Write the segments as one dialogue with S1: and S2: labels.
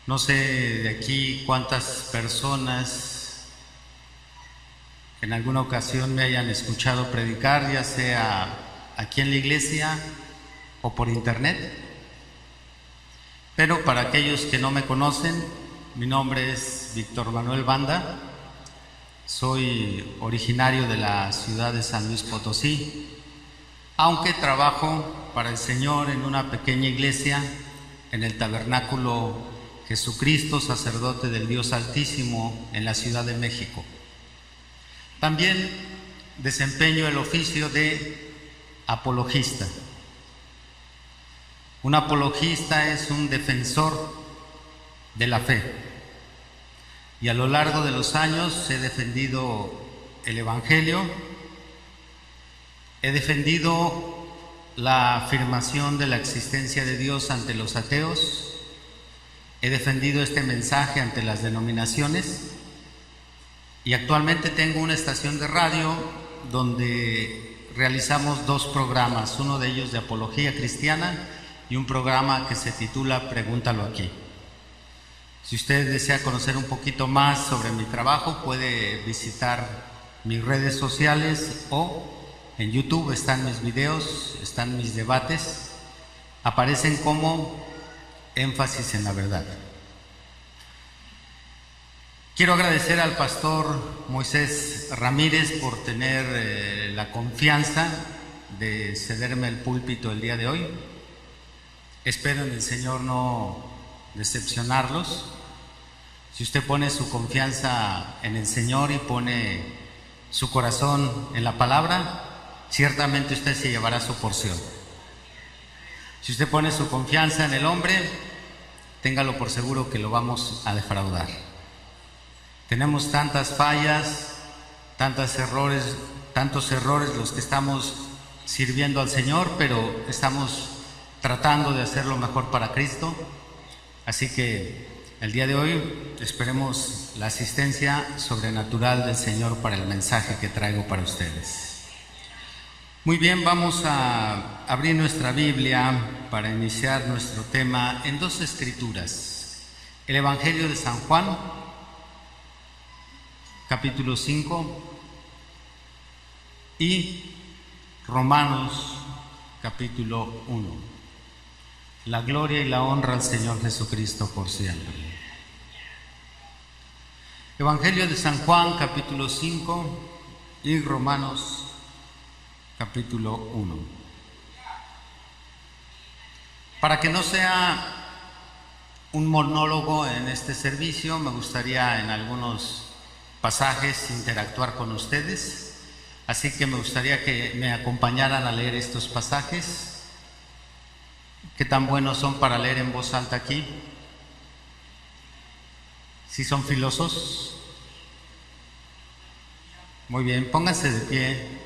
S1: No sé de aquí cuántas personas en alguna ocasión me hayan escuchado predicar, ya sea aquí en la iglesia o por internet. Pero para aquellos que no me conocen, mi nombre es Víctor Manuel Banda. Soy originario de la ciudad de San Luis Potosí, aunque trabajo para el Señor en una pequeña iglesia en el Tabernáculo Jesucristo, sacerdote del Dios Altísimo, en la Ciudad de México. También desempeño el oficio de apologista. Un apologista es un defensor de la fe. Y a lo largo de los años he defendido el Evangelio, he defendido la afirmación de la existencia de Dios ante los ateos, he defendido este mensaje ante las denominaciones y actualmente tengo una estación de radio donde realizamos dos programas, uno de ellos de apología cristiana y un programa que se titula Pregúntalo aquí. Si usted desea conocer un poquito más sobre mi trabajo, puede visitar mis redes sociales o en YouTube están mis videos, están mis debates, aparecen como Énfasis en la Verdad. Quiero agradecer al pastor Moisés Ramírez por tener la confianza de cederme el púlpito el día de hoy. Espero en el Señor no decepcionarlos. Si usted pone su confianza en el Señor y pone su corazón en la palabra, ciertamente usted se llevará su porción. Si usted pone su confianza en el hombre, téngalo por seguro que lo vamos a defraudar. Tenemos tantas fallas, tantos errores los que estamos sirviendo al Señor, pero estamos tratando de hacer lo mejor para Cristo. Así que el día de hoy esperemos la asistencia sobrenatural del Señor para el mensaje que traigo para ustedes. Muy bien, vamos a abrir nuestra Biblia para iniciar nuestro tema en dos escrituras. El Evangelio de San Juan, capítulo 5, y Romanos, capítulo 1. La gloria y la honra al Señor Jesucristo por siempre. Evangelio de San Juan, capítulo 5, y Romanos, capítulo 1. Para que no sea un monólogo en este servicio, me gustaría en algunos pasajes interactuar con ustedes, así que me gustaría que me acompañaran a leer estos pasajes. ¿Qué tan buenos son para leer en voz alta aquí? ¿Sí son filosos? Muy bien, pónganse de pie.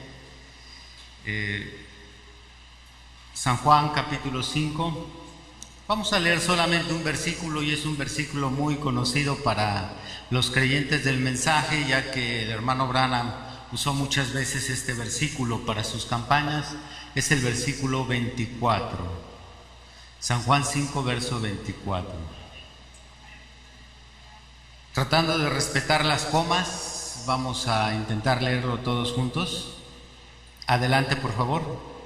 S1: San Juan capítulo 5. Vamos a leer solamente un versículo y es un versículo muy conocido para los creyentes del mensaje, ya que el hermano Branham usó muchas veces este versículo para sus campañas. Es el versículo 24. San Juan 5, verso 24. Tratando de respetar las comas, vamos a intentar leerlo todos juntos. Adelante, por favor.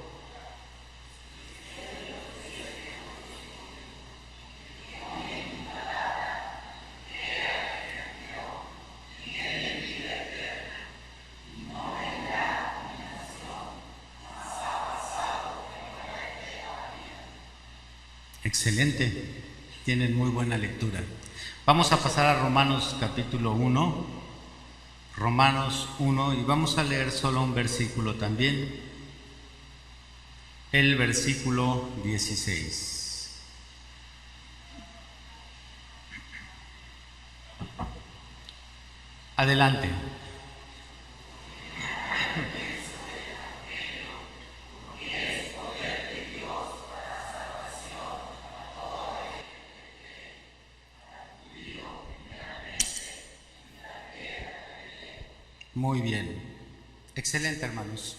S1: Excelente, tienen muy buena lectura. Vamos a pasar a Romanos capítulo 1, Romanos 1, y vamos a leer solo un versículo también, el versículo 16. Adelante. Muy bien. Excelente, hermanos.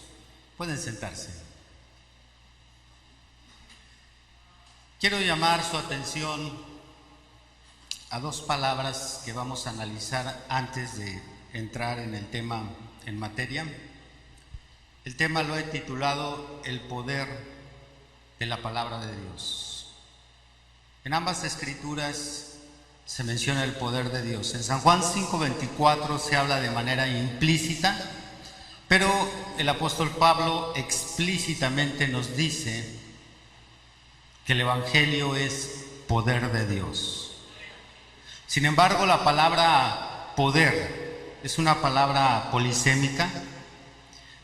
S1: Pueden sentarse. Quiero llamar su atención a dos palabras que vamos a analizar antes de entrar en el tema en materia. El tema lo he titulado El poder de la palabra de Dios. En ambas escrituras se menciona el poder de Dios. En San Juan 5:24 se habla de manera implícita, pero el apóstol Pablo explícitamente nos dice que el Evangelio es poder de Dios. Sin embargo, la palabra poder es una palabra polisémica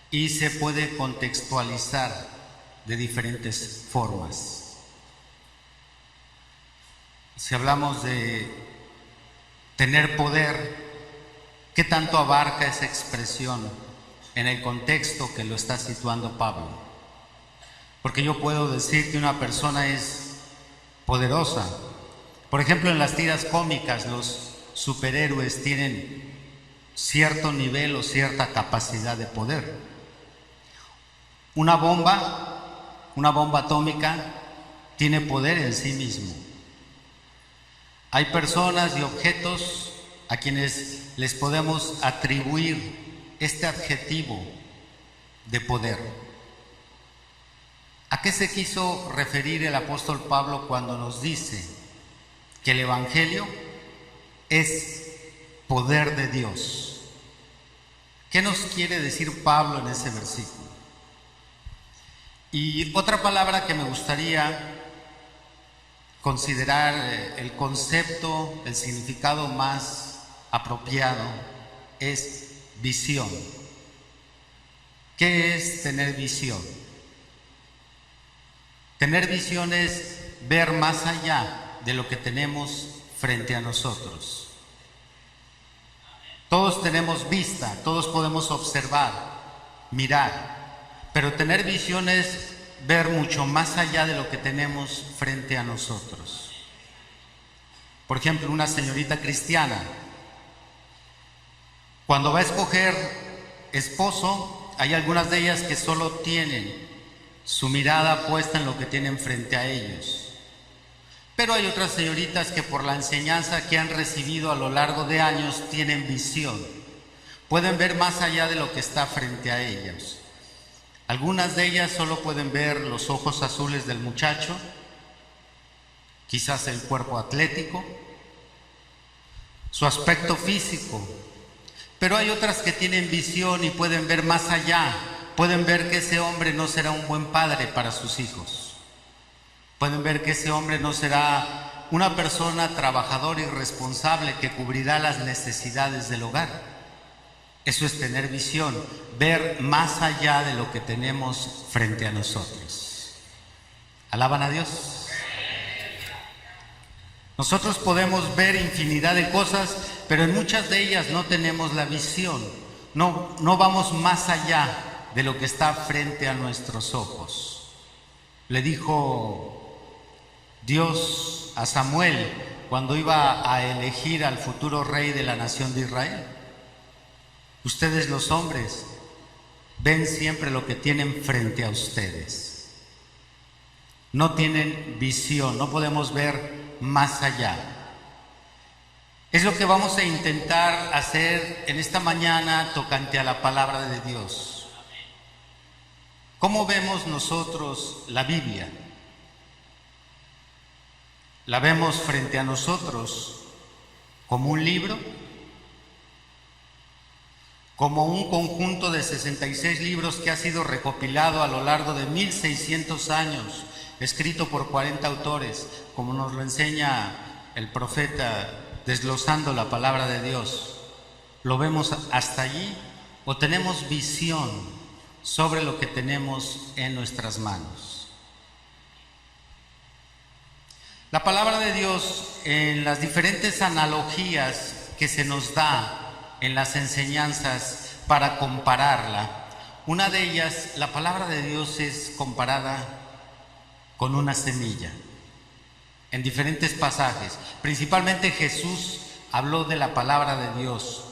S1: y se puede contextualizar de diferentes formas. Si hablamos de tener poder, ¿qué tanto abarca esa expresión en el contexto que lo está situando Pablo? Porque yo puedo decir que una persona es poderosa. Por ejemplo, en las tiras cómicas los superhéroes tienen cierto nivel o cierta capacidad de poder. Una bomba atómica tiene poder en sí mismo. Hay personas y objetos a quienes les podemos atribuir este adjetivo de poder. ¿A qué se quiso referir el apóstol Pablo cuando nos dice que el Evangelio es poder de Dios? ¿Qué nos quiere decir Pablo en ese versículo? Y otra palabra que me gustaría considerar el concepto, el significado más apropiado es visión. ¿Qué es tener visión? Tener visión es ver más allá de lo que tenemos frente a nosotros. Todos tenemos vista, todos podemos observar, mirar, pero tener visión es ver mucho más allá de lo que tenemos frente a nosotros. Por ejemplo, una señorita cristiana, cuando va a escoger esposo, hay algunas de ellas que solo tienen su mirada puesta en lo que tienen frente a ellos. Pero hay otras señoritas que por la enseñanza que han recibido a lo largo de años tienen visión. Pueden ver más allá de lo que está frente a ellas. Algunas de ellas solo pueden ver los ojos azules del muchacho, quizás el cuerpo atlético, su aspecto físico. Pero hay otras que tienen visión y pueden ver más allá. Pueden ver que ese hombre no será un buen padre para sus hijos. Pueden ver que ese hombre no será una persona trabajadora y responsable que cubrirá las necesidades del hogar. Eso es tener visión, ver más allá de lo que tenemos frente a nosotros. ¿Alaban a Dios? Nosotros podemos ver infinidad de cosas, pero en muchas de ellas no tenemos la visión. No vamos más allá de lo que está frente a nuestros ojos. Le dijo Dios a Samuel cuando iba a elegir al futuro rey de la nación de Israel: ustedes los hombres ven siempre lo que tienen frente a ustedes. No tienen visión, no podemos ver más allá. Es lo que vamos a intentar hacer en esta mañana tocante a la palabra de Dios. ¿Cómo vemos nosotros la Biblia? ¿La vemos frente a nosotros como un libro? ¿Como un conjunto de 66 libros que ha sido recopilado a lo largo de 1600 años, escrito por 40 autores, como nos lo enseña el profeta desglosando la palabra de Dios? ¿Lo vemos hasta allí o tenemos visión sobre lo que tenemos en nuestras manos? La palabra de Dios, en las diferentes analogías que se nos da en las enseñanzas para compararla, una de ellas, la palabra de Dios es comparada con una semilla en diferentes pasajes. Principalmente Jesús habló de la palabra de Dios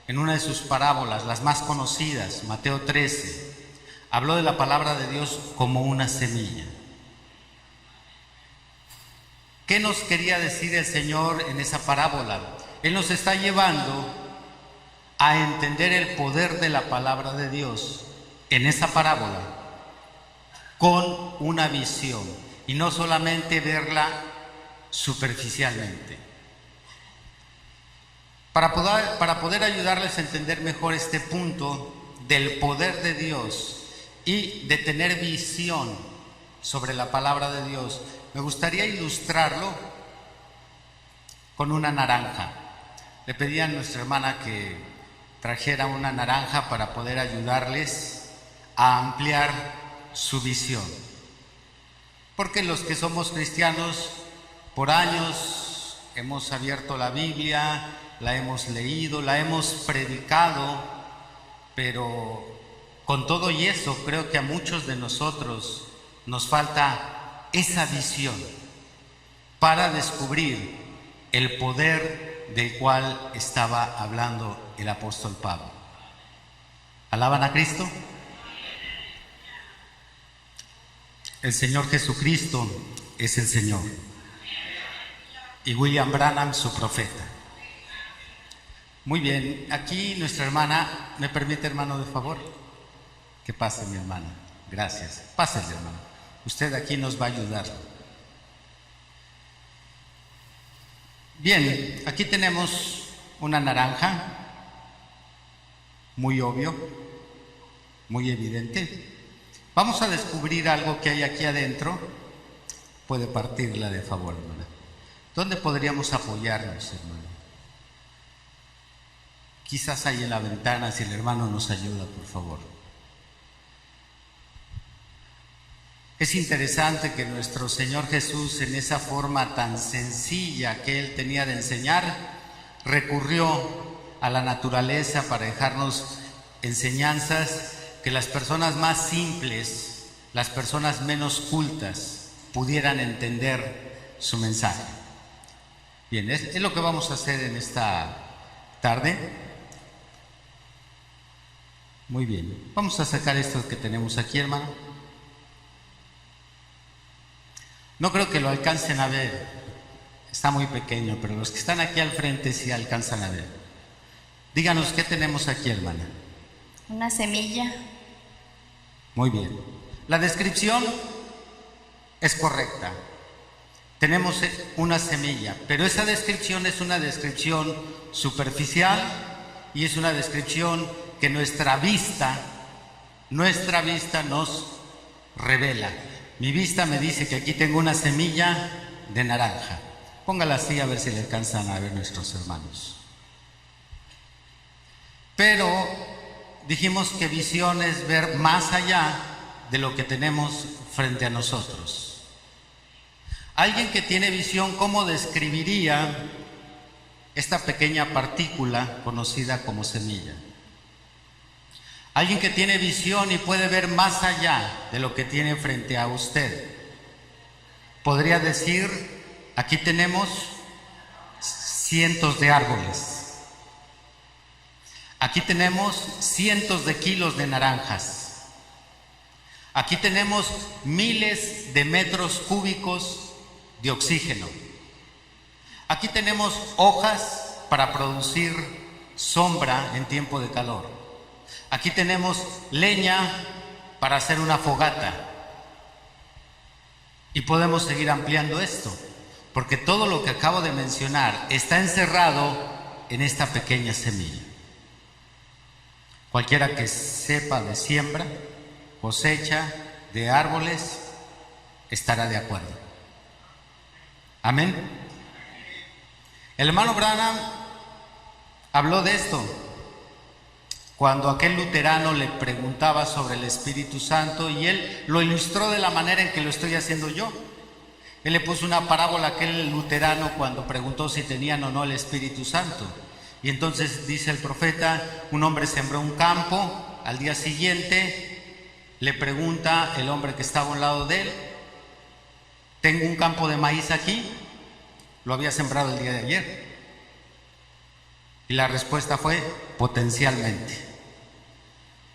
S1: en una de sus parábolas, las más conocidas, Mateo 13, habló de la palabra de Dios como una semilla. ¿Qué nos quería decir el Señor en esa parábola? Él nos está llevando a entender el poder de la palabra de Dios en esa parábola con una visión y no solamente verla superficialmente. Para poder ayudarles a entender mejor este punto del poder de Dios y de tener visión sobre la palabra de Dios, me gustaría ilustrarlo con una naranja. Le pedí a nuestra hermana que trajera una naranja para poder ayudarles a ampliar su visión. Porque los que somos cristianos, por años hemos abierto la Biblia, la hemos leído, la hemos predicado, pero con todo y eso creo que a muchos de nosotros nos falta esa visión para descubrir el poder del cual estaba hablando el apóstol Pablo. ¿Alaban a Cristo? El Señor Jesucristo es el Señor y William Branham su profeta. Muy bien, aquí nuestra hermana, ¿me permite, hermano, de favor? Que pase, mi hermana. Gracias. Pásale, hermano. Usted aquí nos va a ayudar. Bien, aquí tenemos una naranja, muy obvio, muy evidente. Vamos a descubrir algo que hay aquí adentro. Puede partirla, de favor, hermana. ¿Dónde podríamos apoyarnos, hermano? Quizás ahí en la ventana, si el hermano nos ayuda, por favor. Es interesante que nuestro Señor Jesús, en esa forma tan sencilla que Él tenía de enseñar, recurrió a la naturaleza para dejarnos enseñanzas que las personas más simples, las personas menos cultas, pudieran entender su mensaje. Bien, es lo que vamos a hacer en esta tarde. Muy bien, vamos a sacar esto que tenemos aquí, hermano. No creo que lo alcancen a ver, está muy pequeño, pero los que están aquí al frente sí alcanzan a ver. Díganos, ¿qué tenemos aquí, hermana?
S2: Una semilla.
S1: Muy bien, la descripción es correcta. Tenemos una semilla, pero esa descripción es una descripción superficial y es una descripción que nuestra vista nos revela. Mi vista me dice que aquí tengo una semilla de naranja. Póngala así a ver si le alcanzan a ver nuestros hermanos. Pero dijimos que visión es ver más allá de lo que tenemos frente a nosotros. Alguien que tiene visión, ¿cómo describiría esta pequeña partícula conocida como semilla? Alguien que tiene visión y puede ver más allá de lo que tiene frente a usted. Podría decir, aquí tenemos cientos de árboles. Aquí tenemos cientos de kilos de naranjas. Aquí tenemos miles de metros cúbicos de oxígeno. Aquí tenemos hojas para producir sombra en tiempo de calor. Aquí tenemos leña para hacer una fogata. Y podemos seguir ampliando esto, porque todo lo que acabo de mencionar está encerrado en esta pequeña semilla. Cualquiera que sepa de siembra, cosecha, de árboles, estará de acuerdo. Amén. El hermano Branham habló de esto cuando aquel luterano le preguntaba sobre el Espíritu Santo, y él lo ilustró de la manera en que lo estoy haciendo yo. Él le puso una parábola a aquel luterano cuando preguntó si tenían o no el Espíritu Santo. Y entonces dice el profeta, un hombre sembró un campo, al día siguiente le pregunta el hombre que estaba a un lado de él, ¿tengo un campo de maíz aquí? Lo había sembrado el día de ayer. Y la respuesta fue, potencialmente.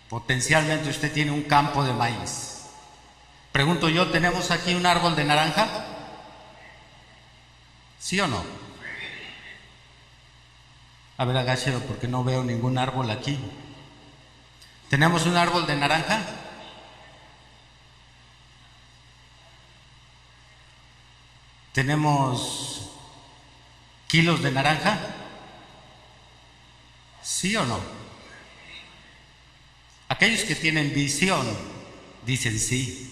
S1: Potencialmente usted tiene un campo de maíz. Pregunto yo, ¿tenemos aquí un árbol de naranja? ¿Sí o no? A ver, agáchelo porque no veo ningún árbol aquí. ¿Tenemos un árbol de naranja? ¿Tenemos kilos de naranja? ¿Sí o no? Aquellos que tienen visión dicen sí.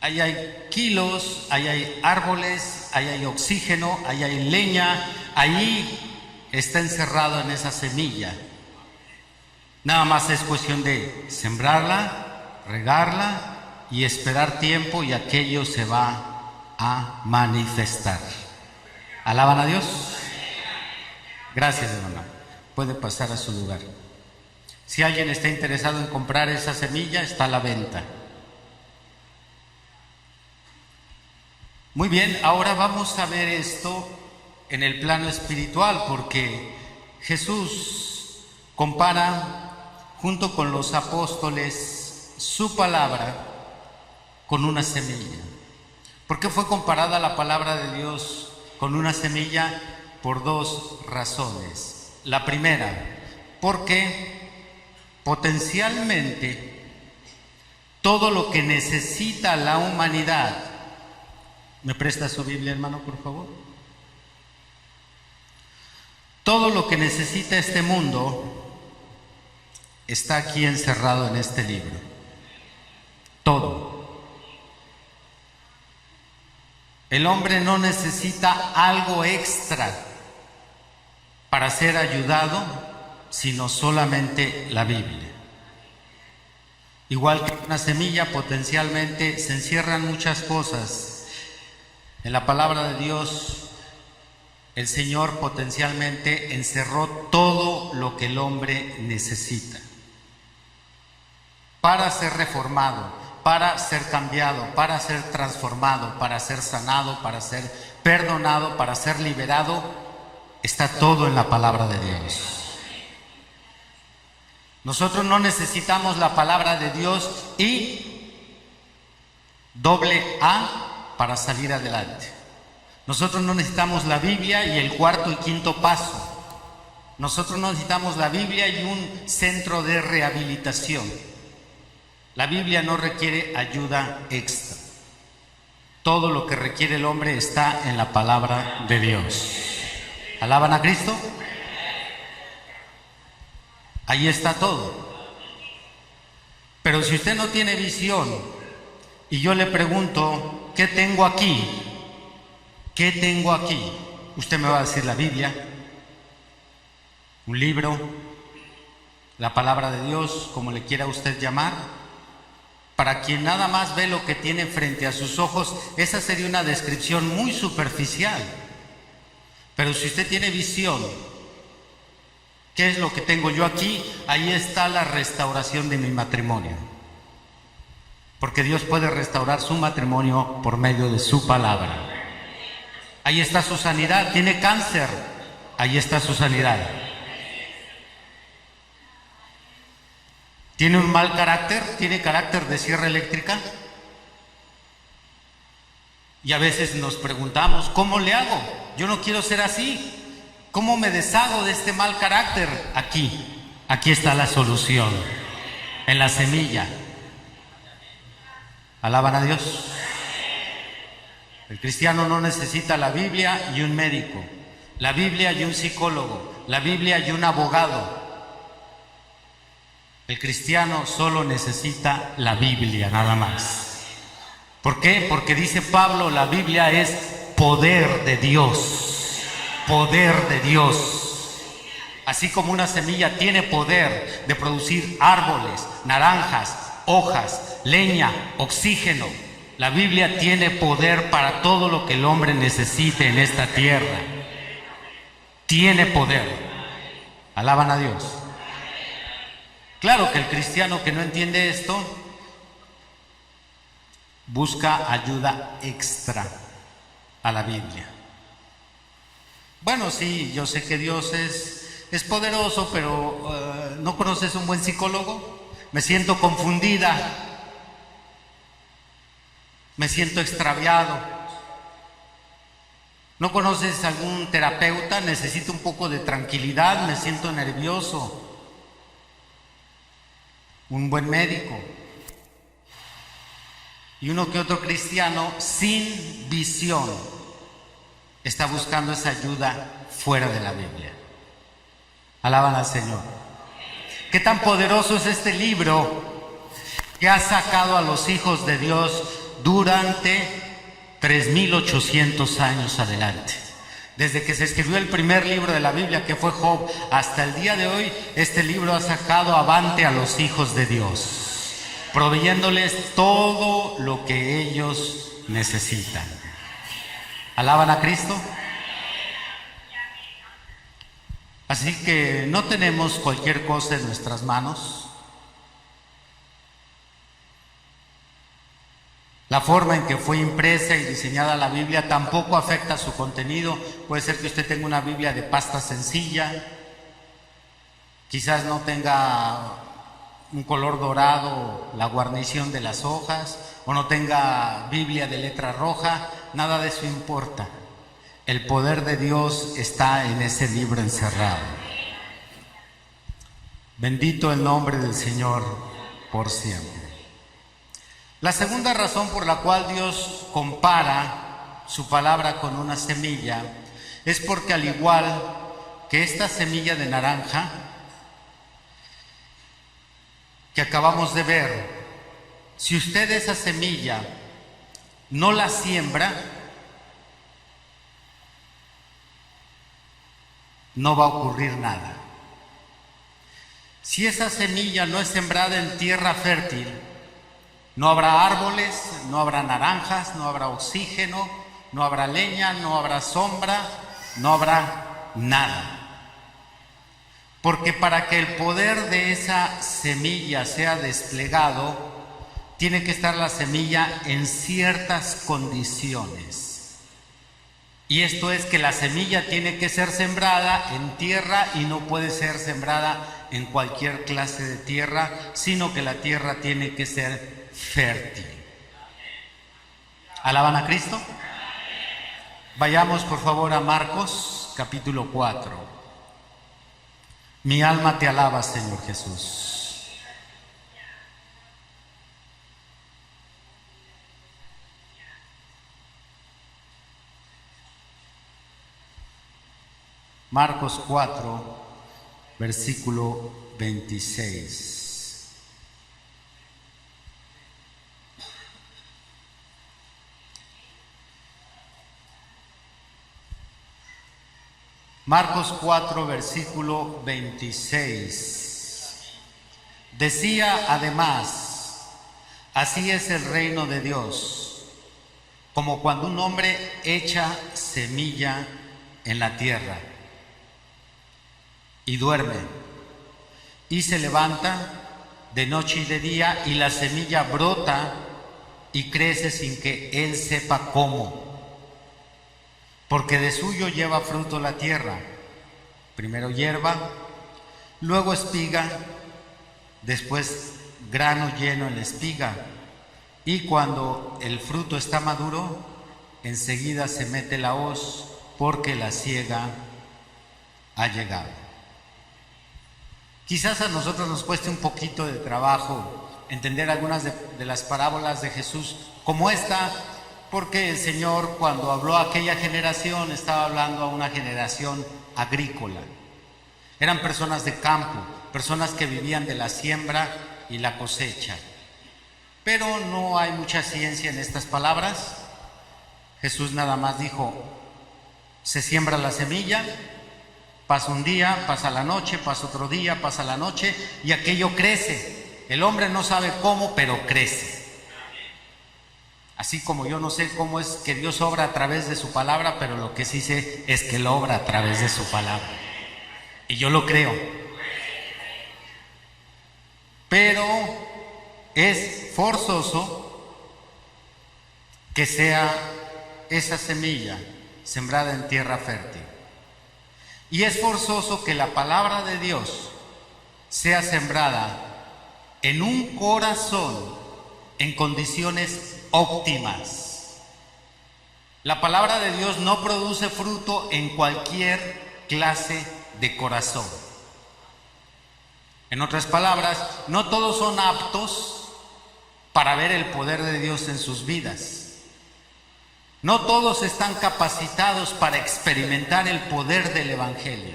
S1: Ahí hay kilos, ahí hay árboles, ahí hay oxígeno, ahí hay leña, ahí está encerrado en esa semilla. Nada más es cuestión de sembrarla, regarla y esperar tiempo y aquello se va a manifestar. ¿Alaban a Dios? Gracias, hermana. Puede pasar a su lugar. Si alguien está interesado en comprar esa semilla, está a la venta. Muy bien, ahora vamos a ver esto en el plano espiritual, porque Jesús compara junto con los apóstoles su palabra con una semilla. ¿Por qué fue comparada la palabra de Dios con una semilla? Por dos razones. La primera, porque potencialmente todo lo que necesita la humanidad. ¿Me presta su Biblia, hermano, por favor? Todo lo que necesita este mundo está aquí encerrado en este libro. Todo. El hombre no necesita algo extra para ser ayudado, sino solamente la Biblia. Igual que una semilla, potencialmente se encierran muchas cosas. En la palabra de Dios, el Señor potencialmente encerró todo lo que el hombre necesita para ser reformado, para ser cambiado, para ser transformado, para ser sanado, para ser perdonado, para ser liberado. Está todo en la palabra de Dios. Nosotros no necesitamos la palabra de Dios y AA para salir adelante. Nosotros no necesitamos la Biblia y el cuarto y quinto paso. Nosotros no necesitamos la Biblia y un centro de rehabilitación. La Biblia no requiere ayuda extra. Todo lo que requiere el hombre está en la palabra de Dios. ¿Alaban a Cristo? Ahí está todo. Pero si usted no tiene visión y yo le pregunto, ¿qué tengo aquí? ¿Qué tengo aquí? Usted me va a decir la Biblia, un libro, la palabra de Dios, como le quiera usted llamar. Para quien nada más ve lo que tiene frente a sus ojos, esa sería una descripción muy superficial. Pero si usted tiene visión, ¿qué es lo que tengo yo aquí? Ahí está la restauración de mi matrimonio. Porque Dios puede restaurar su matrimonio por medio de su palabra. Ahí está su sanidad. Tiene cáncer, ahí está su sanidad. ¿Tiene un mal carácter? ¿Tiene carácter de sierra eléctrica? Y a veces nos preguntamos, ¿cómo le hago? Yo no quiero ser así. ¿Cómo me deshago de este mal carácter? Aquí está la solución, en la semilla. ¿Alaban a Dios? El cristiano no necesita la Biblia y un médico, la Biblia y un psicólogo, la Biblia y un abogado. El cristiano solo necesita la Biblia, nada más. ¿Por qué? Porque dice Pablo, la Biblia es poder de Dios. Poder de Dios. Así como una semilla tiene poder de producir árboles, naranjas, hojas, leña, oxígeno, la Biblia tiene poder para todo lo que el hombre necesite en esta tierra. Tiene poder. ¿Alaban a Dios? Claro que el cristiano que no entiende esto busca ayuda extra a la Biblia. Bueno, sí, yo sé que Dios es poderoso, pero ¿no conoces un buen psicólogo? Me siento confundida, me siento extraviado, ¿No conoces algún terapeuta? Necesito un poco de tranquilidad, me siento nervioso. Un buen médico. Y uno que otro cristiano sin visión está buscando esa ayuda fuera de la Biblia. Alaban al Señor. ¿Qué tan poderoso es este libro que ha sacado a los hijos de Dios durante 3,800 años adelante? Desde que se escribió el primer libro de la Biblia, que fue Job, hasta el día de hoy, este libro ha sacado avante a los hijos de Dios, proveyéndoles todo lo que ellos necesitan. ¿Alaban a Cristo? Así que no tenemos cualquier cosa en nuestras manos. La forma en que fue impresa y diseñada la Biblia tampoco afecta su contenido. Puede ser que usted tenga una Biblia de pasta sencilla, quizás no tenga un color dorado la guarnición de las hojas, o no tenga Biblia de letra roja. Nada de eso importa. El poder de Dios está en ese libro encerrado. Bendito el nombre del Señor por siempre. La segunda razón por la cual Dios compara su palabra con una semilla es porque, al igual que esta semilla de naranja que acabamos de ver, si usted esa semilla no la siembra, no va a ocurrir nada. Si esa semilla no es sembrada en tierra fértil, no habrá árboles, no habrá naranjas, no habrá oxígeno, no habrá leña, no habrá sombra, no habrá nada. Porque para que el poder de esa semilla sea desplegado, tiene que estar la semilla en ciertas condiciones. Y esto es que la semilla tiene que ser sembrada en tierra y no puede ser sembrada en cualquier clase de tierra, sino que la tierra tiene que ser fértil. ¿Alaban a Cristo? Vayamos por favor a Marcos capítulo 4. Mi alma te alaba, Señor Jesús. Marcos 4, versículo 26. Marcos 4, versículo 26. Decía además: así es el reino de Dios, como cuando un hombre echa semilla en la tierra y duerme, y se levanta de noche y de día, y la semilla brota y crece sin que él sepa cómo. Porque de suyo lleva fruto la tierra, primero hierba, luego espiga, después grano lleno en la espiga, y cuando el fruto está maduro, enseguida se mete la hoz, porque la siega ha llegado. Quizás a nosotros nos cueste un poquito de trabajo entender algunas de las parábolas de Jesús como esta, porque el Señor, cuando habló a aquella generación, estaba hablando a una generación agrícola. Eran personas de campo, personas que vivían de la siembra y la cosecha. Pero no hay mucha ciencia en estas palabras. Jesús nada más dijo: se siembra la semilla, pasa un día, pasa la noche, pasa otro día, pasa la noche, y aquello crece. El hombre no sabe cómo, pero crece. Así como yo no sé cómo es que Dios obra a través de su palabra, pero lo que sí sé es que Él obra a través de su palabra. Y yo lo creo. Pero es forzoso que sea esa semilla sembrada en tierra fértil. Y es forzoso que la palabra de Dios sea sembrada en un corazón en condiciones óptimas. La palabra de Dios no produce fruto en cualquier clase de corazón. En otras palabras, no todos son aptos para ver el poder de Dios en sus vidas. No todos están capacitados para experimentar el poder del Evangelio,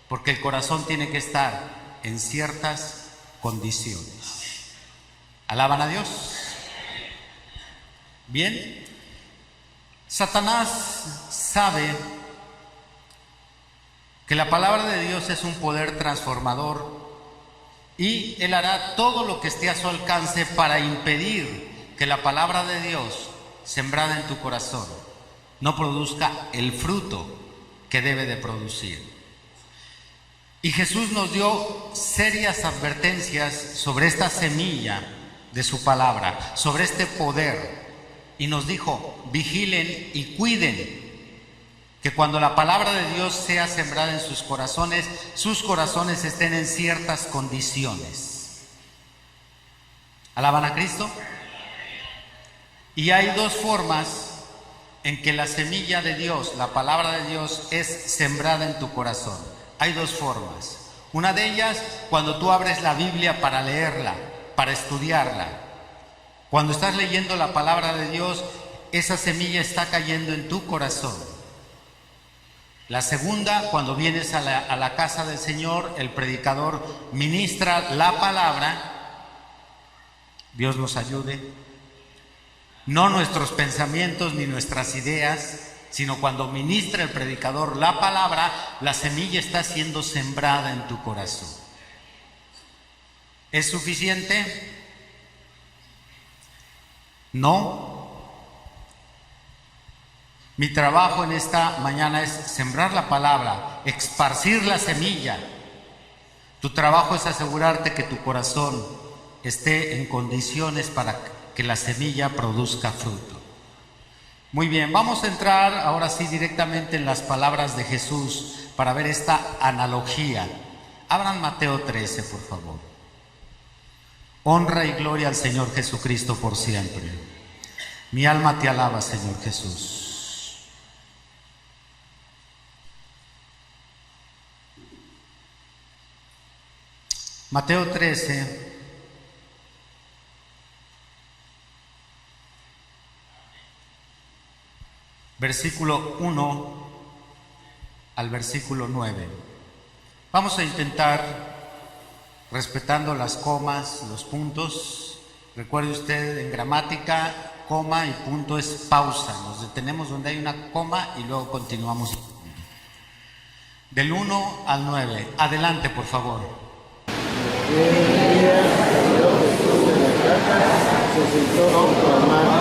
S1: porque el corazón tiene que estar en ciertas condiciones. ¿Alaban a Dios? Bien, Satanás sabe que la palabra de Dios es un poder transformador y él hará todo lo que esté a su alcance para impedir que la palabra de Dios sembrada en tu corazón no produzca el fruto que debe de producir. Y Jesús nos dio serias advertencias sobre esta semilla de su palabra, sobre este poder, y nos dijo: vigilen y cuiden que cuando la palabra de Dios sea sembrada en sus corazones estén en ciertas condiciones. ¿Alaban a Cristo? Y hay dos formas en que la semilla de Dios, la palabra de Dios, es sembrada en tu corazón. Hay dos formas. Una de ellas, cuando tú abres la Biblia para leerla, para estudiarla. Cuando estás leyendo la palabra de Dios, esa semilla está cayendo en tu corazón. La segunda, cuando vienes a la casa del Señor, el predicador ministra la palabra. Dios nos ayude. No nuestros pensamientos ni nuestras ideas, sino cuando ministra el predicador la palabra, la semilla está siendo sembrada en tu corazón. ¿Es suficiente? No. Mi trabajo en esta mañana es sembrar la palabra, esparcir la semilla. Tu trabajo es asegurarte que tu corazón esté en condiciones para que la semilla produzca fruto. Muy bien, vamos a entrar ahora sí directamente en las palabras de Jesús para ver esta analogía. Abran Mateo 13, por favor. Honra y gloria al Señor Jesucristo por siempre. Mi alma te alaba, Señor Jesús. Mateo 13. Versículo 1 al versículo 9. Vamos a intentar, respetando las comas, los puntos. Recuerde usted, en gramática, coma y punto es pausa. Nos detenemos donde hay una coma y luego continuamos. Del 1 al 9. Adelante, por favor. Se sentó junto al mar.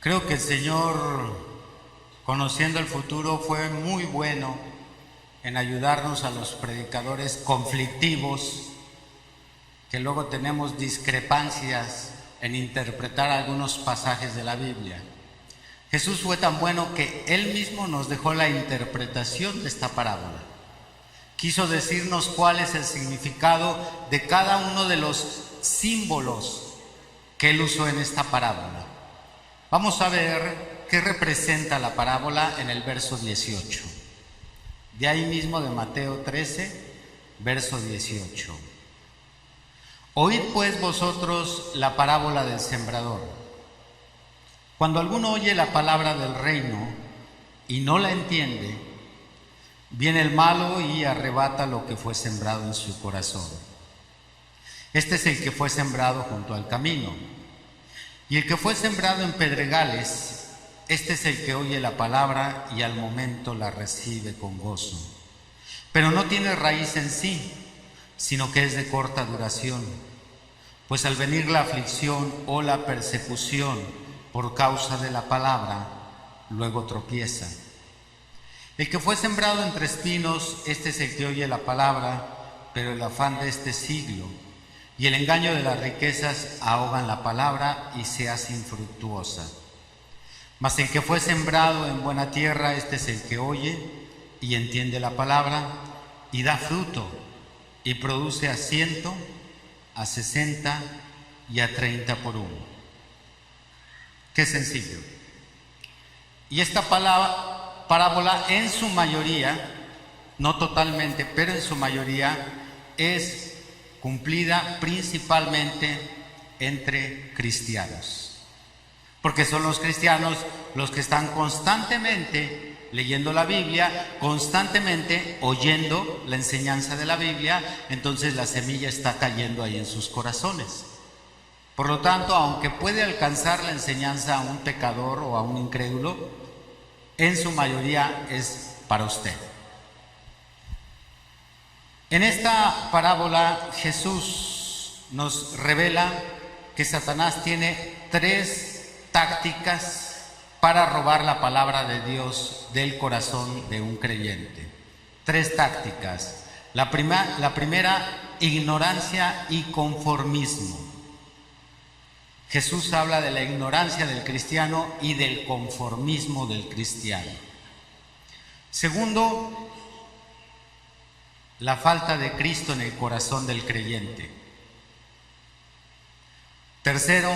S1: Creo que el Señor, conociendo el futuro, fue muy bueno en ayudarnos a los predicadores conflictivos, que luego tenemos discrepancias en interpretar algunos pasajes de la Biblia. Jesús fue tan bueno que Él mismo nos dejó la interpretación de esta parábola. Quiso decirnos cuál es el significado de cada uno de los símbolos que Él usó en esta parábola. Vamos a ver qué representa la parábola en el verso 18. De ahí mismo de Mateo 13, verso 18. Oíd pues vosotros la parábola del sembrador. Cuando alguno oye la palabra del reino y no la entiende, viene el malo y arrebata lo que fue sembrado en su corazón. Este es el que fue sembrado junto al camino. Y el que fue sembrado en pedregales, este es el que oye la palabra y al momento la recibe con gozo. Pero no tiene raíz en sí, sino que es de corta duración. Pues al venir la aflicción o la persecución por causa de la palabra, luego tropieza. El que fue sembrado entre espinos, este es el que oye la palabra, pero el afán de este siglo y el engaño de las riquezas ahogan la palabra y se hace infructuosa. Mas el que fue sembrado en buena tierra, este es el que oye y entiende la palabra y da fruto y produce a 100, a 60 y a 30 por uno. Qué sencillo. Y esta parábola en su mayoría, no totalmente, pero en su mayoría es cumplida principalmente entre cristianos. Porque son los cristianos los que están constantemente leyendo la Biblia, constantemente oyendo la enseñanza de la Biblia, entonces la semilla está cayendo ahí en sus corazones. Por lo tanto, aunque puede alcanzar la enseñanza a un pecador o a un incrédulo, en su mayoría es para usted. En esta parábola Jesús nos revela que Satanás tiene 3 tácticas para robar la palabra de Dios del corazón de un creyente. 3 tácticas. La primera, ignorancia y conformismo. Jesús habla de la ignorancia del cristiano y del conformismo del cristiano. Segundo, la falta de Cristo en el corazón del creyente. Tercero,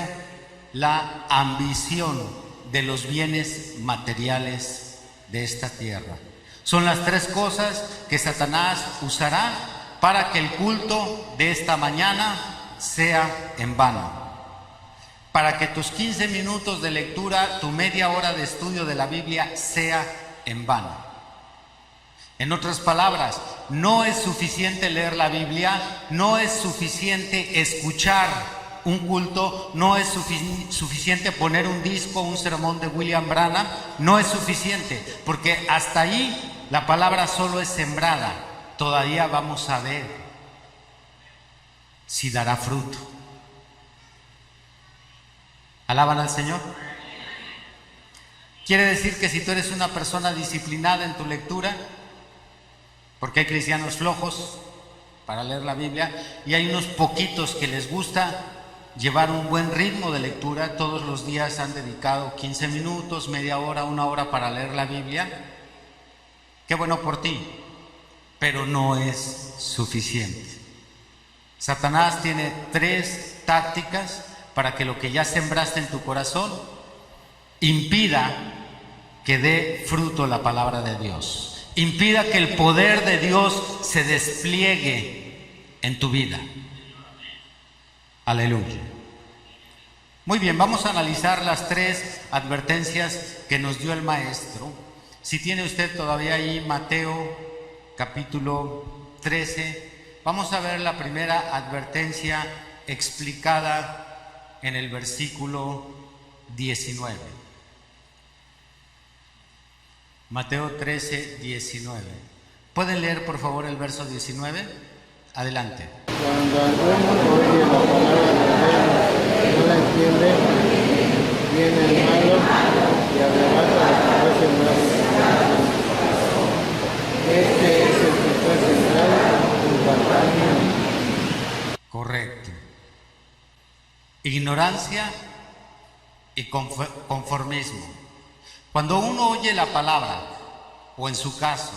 S1: la ambición de los bienes materiales de esta tierra. Son las 3 cosas que Satanás usará para que el culto de esta mañana sea en vano. Para que tus 15 minutos de lectura, tu media hora de estudio de la Biblia sea en vano. En otras palabras, no es suficiente leer la Biblia, no es suficiente escuchar un culto, no es suficiente poner un disco, un sermón de William Branham, no es suficiente, porque hasta ahí la palabra solo es sembrada. Todavía vamos a ver si dará fruto. ¿Alaban al Señor? Quiere decir que si tú eres una persona disciplinada en tu lectura, porque hay cristianos flojos para leer la Biblia y hay unos poquitos que les gusta llevar un buen ritmo de lectura, todos los días han dedicado 15 minutos, media hora, 1 hora para leer la Biblia, qué bueno por ti, pero no es suficiente. Satanás tiene 3 tácticas para que lo que ya sembraste en tu corazón impida que dé fruto la palabra de Dios, impida que el poder de Dios se despliegue en tu vida. Aleluya. Muy bien, vamos a analizar las 3 advertencias que nos dio el maestro. Si tiene usted todavía ahí Mateo capítulo 13, vamos a ver la primera advertencia explicada en el versículo 19. Mateo 13, 19. ¿Pueden leer por favor el verso 19? Adelante.
S3: Cuando alguno oye la palabra del reino y no la entiende, viene el malo y arrebata lo que fue sembrado. Este es el que fue sembrado junto al camino.
S1: Correcto. Ignorancia y conformismo. Cuando uno oye la palabra, o en su caso,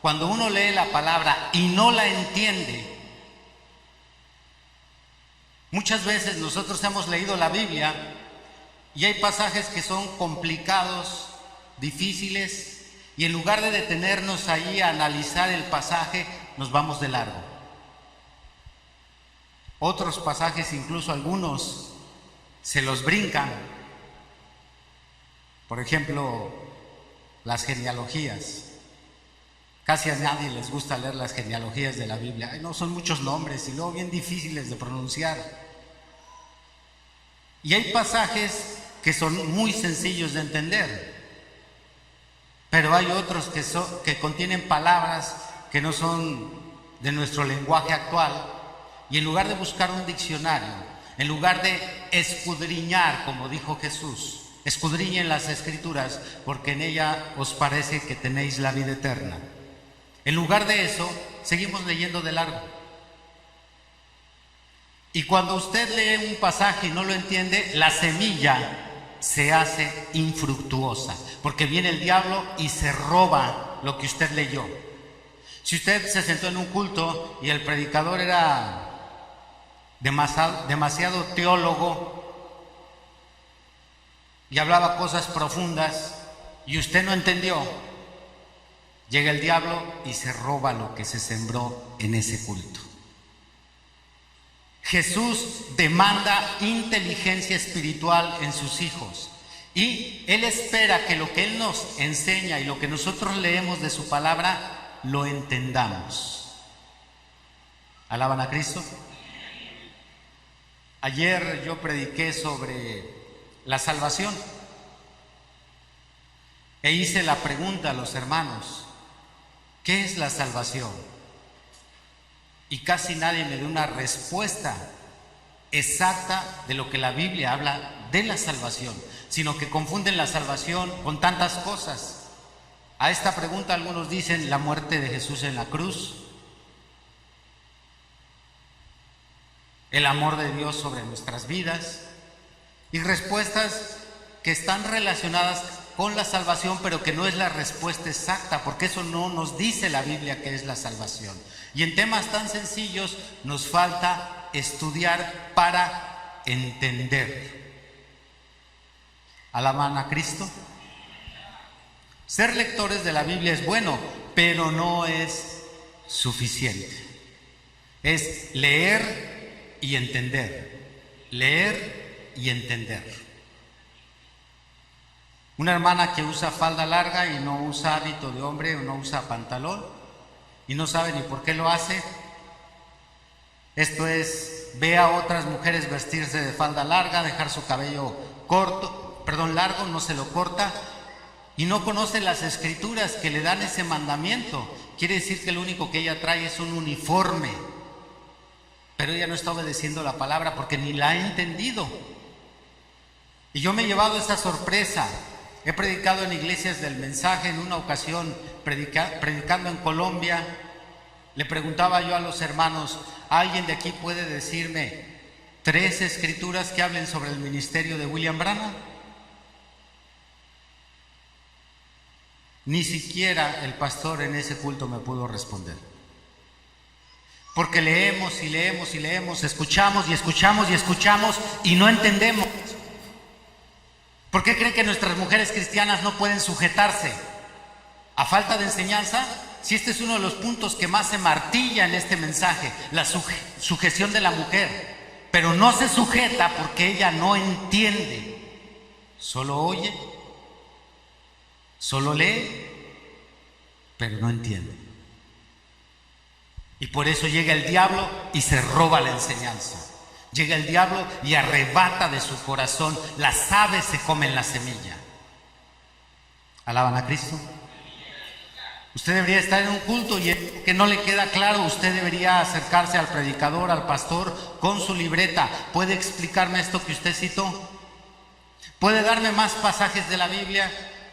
S1: cuando uno lee la palabra y no la entiende, muchas veces nosotros hemos leído la Biblia y hay pasajes que son complicados, difíciles, Y en lugar de detenernos ahí a analizar el pasaje, nos vamos de largo. Otros pasajes, incluso algunos, se los brincan. Por ejemplo, las genealogías. Casi a nadie les gusta leer las genealogías de la Biblia. Ay, no, son muchos nombres y luego bien difíciles de pronunciar. Y hay pasajes que son muy sencillos de entender, pero hay otros que contienen palabras que no son de nuestro lenguaje actual, y en lugar de buscar un diccionario, en lugar de escudriñar, como dijo Jesús, escudriñen las Escrituras, porque en ella os parece que tenéis la vida eterna. En lugar de eso, seguimos leyendo de largo. Y cuando usted lee un pasaje y no lo entiende, la semilla se hace infructuosa, porque viene el diablo y se roba lo que usted leyó. Si usted se sentó en un culto y el predicador era demasiado teólogo y hablaba cosas profundas y usted no entendió, llega el diablo y se roba lo que se sembró en ese culto. Jesús demanda inteligencia espiritual en sus hijos, y Él espera que lo que Él nos enseña y lo que nosotros leemos de su palabra lo entendamos. ¿Alaban a Cristo? Ayer yo prediqué sobre la salvación e hice la pregunta a los hermanos: ¿qué es la salvación? Y casi nadie me dio una respuesta exacta de lo que la Biblia habla de la salvación, sino que confunden la salvación con tantas cosas. A esta pregunta algunos dicen la muerte de Jesús en la cruz, el amor de Dios sobre nuestras vidas, y respuestas que están relacionadas con la salvación, pero que no es la respuesta exacta, porque eso no nos dice la Biblia que es la salvación. Y en temas tan sencillos nos falta estudiar para entender. ¿Alaban a Cristo? Ser lectores de la Biblia es bueno, pero no es suficiente. Es leer y entender, leer y entender. Una hermana que usa falda larga y no usa hábito de hombre o no usa pantalón y no sabe ni por qué lo hace. Esto es, ve a otras mujeres vestirse de falda larga, dejar su cabello largo, no se lo corta, y no conoce las Escrituras que le dan ese mandamiento. Quiere decir que lo único que ella trae es un uniforme, pero ella no está obedeciendo la palabra porque ni la ha entendido. Y yo me he llevado esa sorpresa. He predicado en iglesias del mensaje. En una ocasión, predicando en Colombia, le preguntaba yo a los hermanos: ¿alguien de aquí puede decirme 3 escrituras que hablen sobre el ministerio de William Branham? Ni siquiera el pastor en ese culto me pudo responder. Porque leemos y leemos y leemos, escuchamos y escuchamos y escuchamos y no entendemos. ¿Por qué creen que nuestras mujeres cristianas no pueden sujetarse? ¿A falta de enseñanza? Si este es uno de los puntos que más se martilla en este mensaje, la sujeción de la mujer. Pero no se sujeta porque ella no entiende. Solo oye, solo lee, pero no entiende. Y por eso llega el diablo y se roba la enseñanza. Llega el diablo y arrebata de su corazón. Las aves se comen la semilla. ¿Alaban a Cristo? Usted debería estar en un culto y que no le queda claro, usted debería acercarse al predicador, al pastor, con su libreta. ¿Puede explicarme esto que usted citó? ¿Puede darme más pasajes de la Biblia?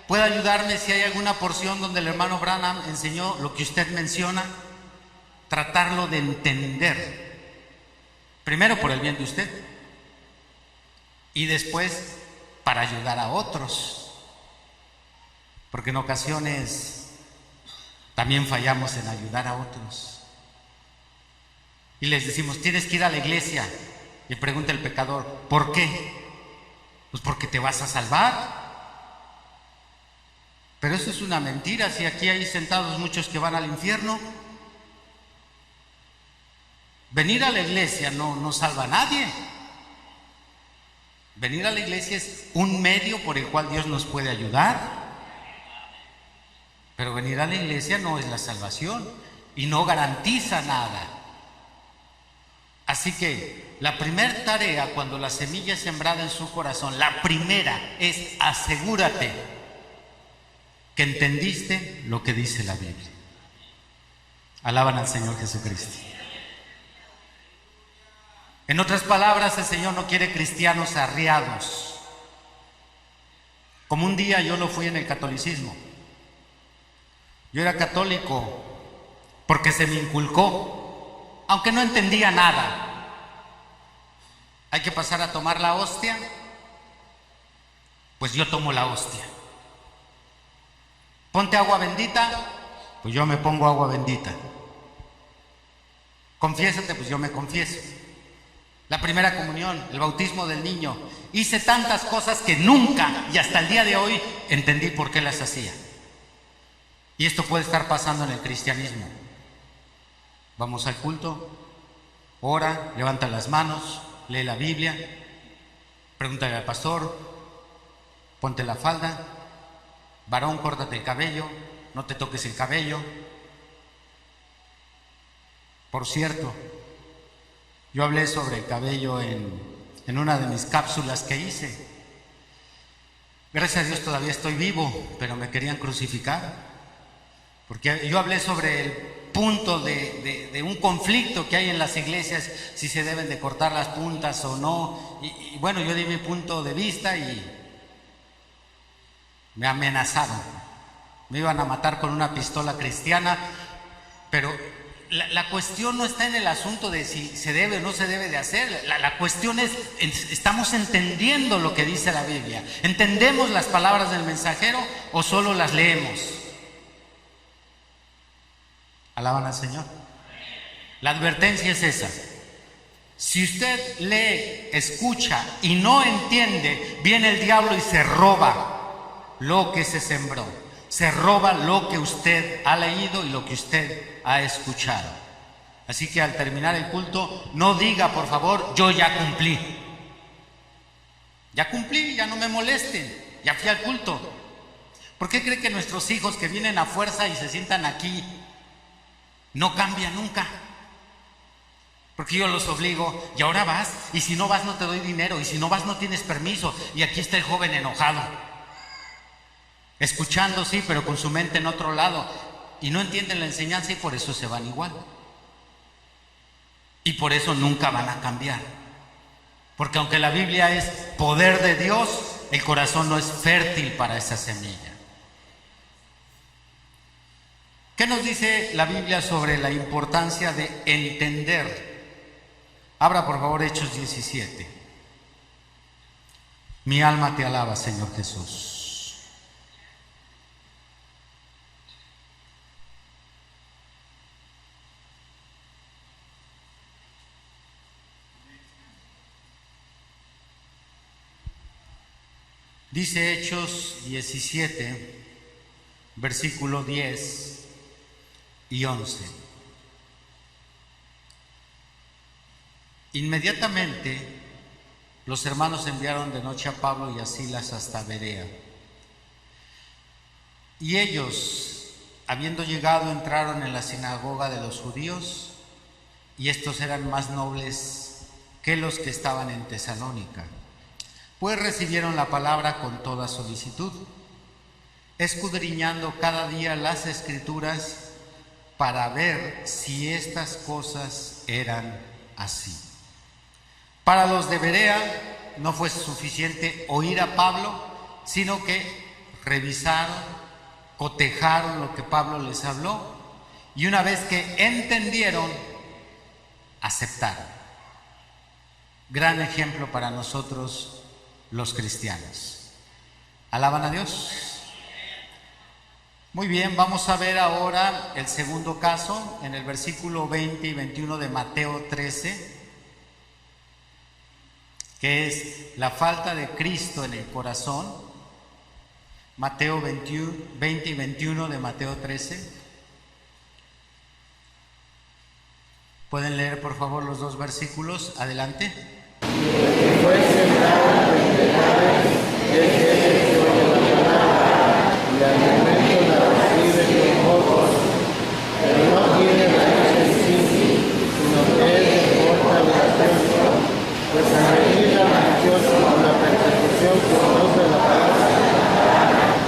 S1: ¿Puede ayudarme si hay alguna porción donde el hermano Branham enseñó lo que usted menciona? Tratarlo de entender. Primero por el bien de usted y después para ayudar a otros, porque en ocasiones también fallamos en ayudar a otros y les decimos: tienes que ir a la iglesia. Y pregunta el pecador: ¿por qué? Pues porque te vas a salvar. Pero eso es una mentira, si aquí hay sentados muchos que van al infierno. Venir a la iglesia no salva a nadie. Venir a la iglesia es un medio por el cual Dios nos puede ayudar. Pero venir a la iglesia no es la salvación y no garantiza nada. Así que la primera tarea cuando la semilla es sembrada en su corazón, la primera es asegúrate que entendiste lo que dice la Biblia. Alaban al Señor Jesucristo. En otras palabras, el Señor no quiere cristianos arriados, como un día yo lo fui en el catolicismo. Yo era católico porque se me inculcó, aunque no entendía nada. Hay que pasar a tomar la hostia, pues yo tomo la hostia. Ponte agua bendita, pues yo me pongo agua bendita. Confiésate, pues yo me confieso. La primera comunión, el bautismo del niño. Hice tantas cosas que nunca y hasta el día de hoy entendí por qué las hacía. Y esto puede estar pasando en el cristianismo. Vamos al culto, ora, levanta las manos, lee la Biblia, pregúntale al pastor, ponte la falda, varón, córtate el cabello, no te toques el cabello. Por cierto, yo hablé sobre el cabello en una de mis cápsulas que hice. Gracias a Dios todavía estoy vivo, pero me querían crucificar. Porque yo hablé sobre el punto de un conflicto que hay en las iglesias, si se deben de cortar las puntas o no. Y bueno, yo di mi punto de vista y me amenazaron. Me iban a matar con una pistola cristiana, pero la cuestión no está en el asunto de si se debe o no se debe de hacer. La cuestión es, ¿estamos entendiendo lo que dice la Biblia? ¿Entendemos las palabras del mensajero o solo las leemos? Alaban al Señor. La advertencia es esa. Si usted lee, escucha y no entiende, viene el diablo y se roba lo que se sembró. Se roba lo que usted ha leído y lo que usted ha escuchado. Así que al terminar el culto, no diga, por favor, yo ya cumplí. Ya cumplí, ya no me molesten, ya fui al culto. ¿Por qué cree que nuestros hijos que vienen a fuerza y se sientan aquí no cambian nunca? Porque yo los obligo, y ahora vas, y si no vas no te doy dinero, y si no vas no tienes permiso, y aquí está el joven enojado. Escuchando, sí, pero con su mente en otro lado, y no entienden la enseñanza y por eso se van igual. Y por eso nunca van a cambiar. Porque aunque la Biblia es poder de Dios, el corazón no es fértil para esa semilla. ¿Qué nos dice la Biblia sobre la importancia de entender? Abra por favor Hechos 17. Mi alma te alaba, Señor Jesús. Dice Hechos 17, versículo 10 y 11. Inmediatamente los hermanos enviaron de noche a Pablo y a Silas hasta Berea. Y ellos, habiendo llegado, entraron en la sinagoga de los judíos, y estos eran más nobles que los que estaban en Tesalónica, pues recibieron la palabra con toda solicitud, escudriñando cada día las Escrituras para ver si estas cosas eran así. Para los de Berea no fue suficiente oír a Pablo, sino que revisaron, cotejaron lo que Pablo les habló, y una vez que entendieron, aceptaron. Gran ejemplo para nosotros los cristianos. ¿Alaban a Dios? Muy bien, vamos a ver ahora el segundo caso en el versículo 20 y 21 de Mateo 13, que es la falta de Cristo en el corazón. Mateo 20 y 21 de Mateo 13. ¿Pueden leer por favor los dos versículos? Adelante.
S3: Fue sembrado en pecadores, es el que oye la palabra y al momento la recibe con gozo, pero no tiene raíz en sí, sino que es de corta duración, pues al venir la aflicción o la persecución que conoce la palabra,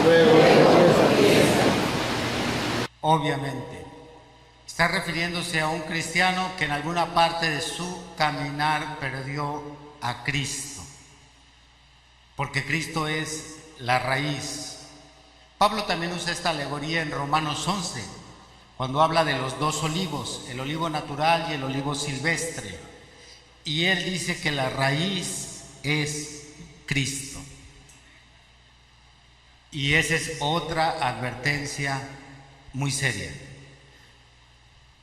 S3: luego empieza a crecer.
S1: Obviamente, está refiriéndose a un cristiano que en alguna parte de su caminar perdió a Cristo, porque Cristo es la raíz. Pablo también usa esta alegoría en Romanos 11, cuando habla de los dos olivos, el olivo natural y el olivo silvestre, y él dice que la raíz es Cristo. Y esa es otra advertencia muy seria.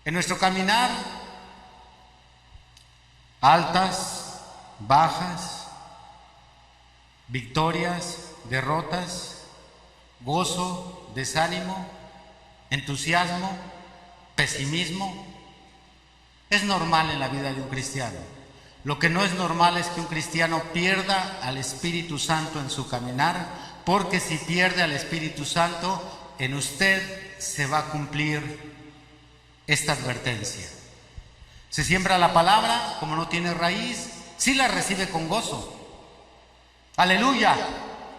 S1: En nuestro caminar, altas, bajas, victorias, derrotas, gozo, desánimo, entusiasmo, pesimismo, es normal en la vida de un cristiano. Lo que no es normal es que un cristiano pierda al Espíritu Santo en su caminar, porque si pierde al Espíritu Santo, en usted se va a cumplir esta advertencia. Se siembra la palabra, como no tiene raíz, sí la recibe con gozo. Aleluya,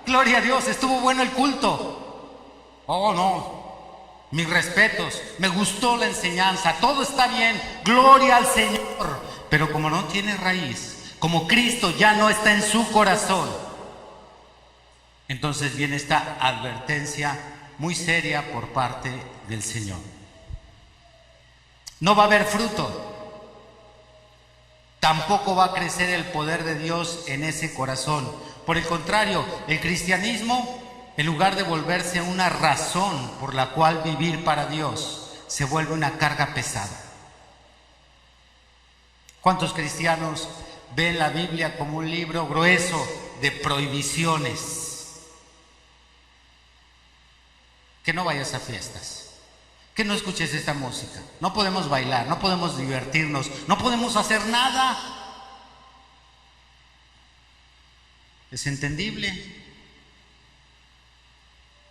S1: gloria a Dios, estuvo bueno el culto. Oh no, mis respetos, me gustó la enseñanza, todo está bien, gloria al Señor. Pero como no tiene raíz, como Cristo ya no está en su corazón, entonces viene esta advertencia muy seria por parte del Señor. No va a haber fruto, tampoco va a crecer el poder de Dios en ese corazón. Por el contrario, el cristianismo, en lugar de volverse una razón por la cual vivir para Dios, se vuelve una carga pesada. ¿Cuántos cristianos ven la Biblia como un libro grueso de prohibiciones? Que no vayas a fiestas, que no escuches esta música, no podemos bailar, no podemos divertirnos, no podemos hacer nada. Es entendible,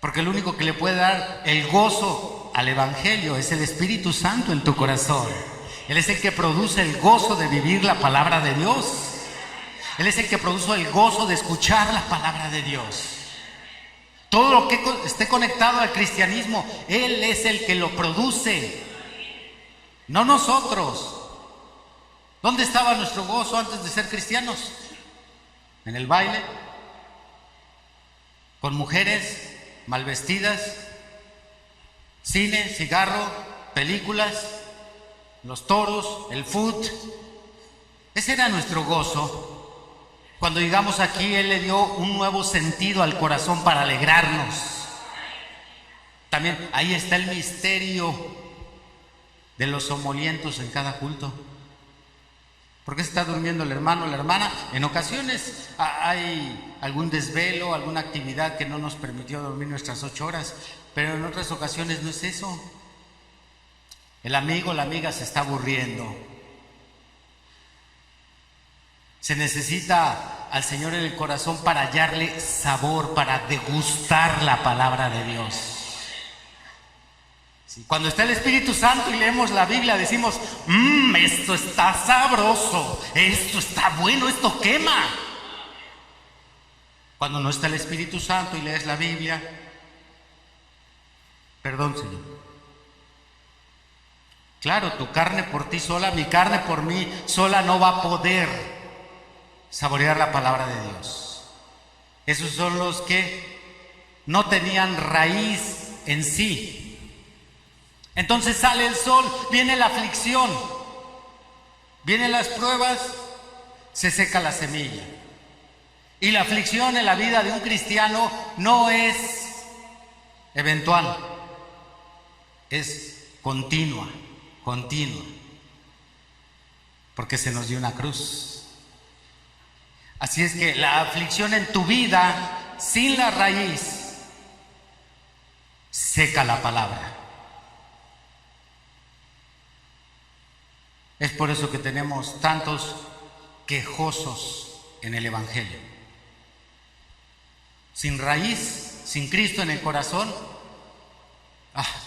S1: porque el único que le puede dar el gozo al Evangelio es el Espíritu Santo en tu corazón. Él es el que produce el gozo de vivir la palabra de Dios. Él es el que produce el gozo de escuchar la palabra de Dios. Todo lo que esté conectado al cristianismo, Él es el que lo produce, no nosotros. ¿Dónde estaba nuestro gozo antes de ser cristianos? ¿En el baile? ¿Con mujeres mal vestidas? ¿Cine, cigarro, películas? Los toros, el foot. Ese era nuestro gozo. Cuando llegamos aquí, Él le dio un nuevo sentido al corazón para alegrarnos. También ahí está el misterio de los somolientos en cada culto. ¿Por qué se está durmiendo el hermano o la hermana? En ocasiones hay algún desvelo, alguna actividad que no nos permitió dormir nuestras 8 horas, pero en otras ocasiones no es eso. El amigo, la amiga se está aburriendo. Se necesita al Señor en el corazón para hallarle sabor, para degustar la palabra de Dios. Sí, cuando está el Espíritu Santo y leemos la Biblia, decimos, esto está sabroso, esto está bueno, esto quema. Cuando no está el Espíritu Santo y lees la Biblia, perdón, Señor. Claro, tu carne por ti sola, mi carne por mí sola no va a poder saborear la palabra de Dios. Esos son los que no tenían raíz en sí. Entonces sale el sol, viene la aflicción, vienen las pruebas, se seca la semilla. Y la aflicción en la vida de un cristiano no es eventual, es continua. Porque se nos dio una cruz. Así es que la aflicción en tu vida sin la raíz seca la palabra. Es por eso que tenemos tantos quejosos en el Evangelio. Sin raíz, sin Cristo en el corazón,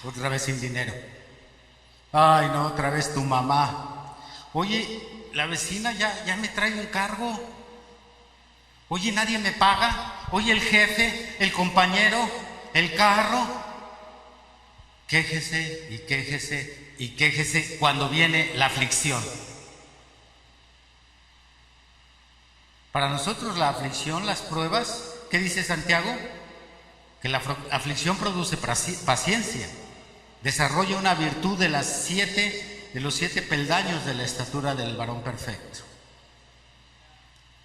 S1: otra vez sin dinero. Ay, no, otra vez tu mamá. Oye, la vecina ya me trae un cargo. Oye, nadie me paga. Oye, el jefe, el compañero, el carro. Quéjese y quéjese y quéjese cuando viene la aflicción. Para nosotros la aflicción, las pruebas, ¿qué dice Santiago? Que la aflicción produce paciencia, desarrolla una virtud de los 7 peldaños de la estatura del varón perfecto.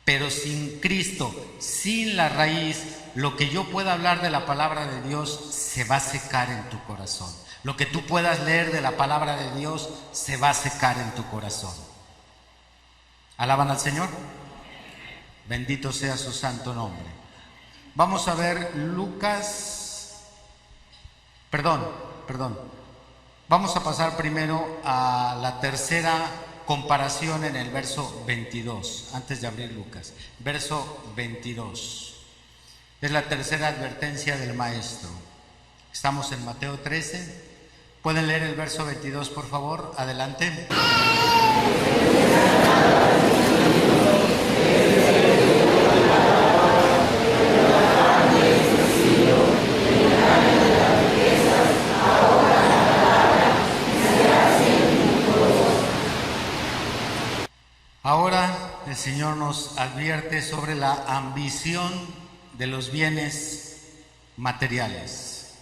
S1: Pero sin Cristo, sin la raíz, lo que yo pueda hablar de la palabra de Dios se va a secar en tu corazón. Lo que tú puedas leer de la palabra de Dios se va a secar en tu corazón. ¿Alaban al Señor? Bendito sea su santo nombre. Vamos a ver Perdón. Vamos a pasar primero a la tercera comparación en el verso 22, antes de abrir Lucas. Verso 22. Es la tercera advertencia del Maestro. Estamos en Mateo 13. ¿Pueden leer el verso 22, por favor? Adelante. Ahora el Señor nos advierte sobre la ambición de los bienes materiales.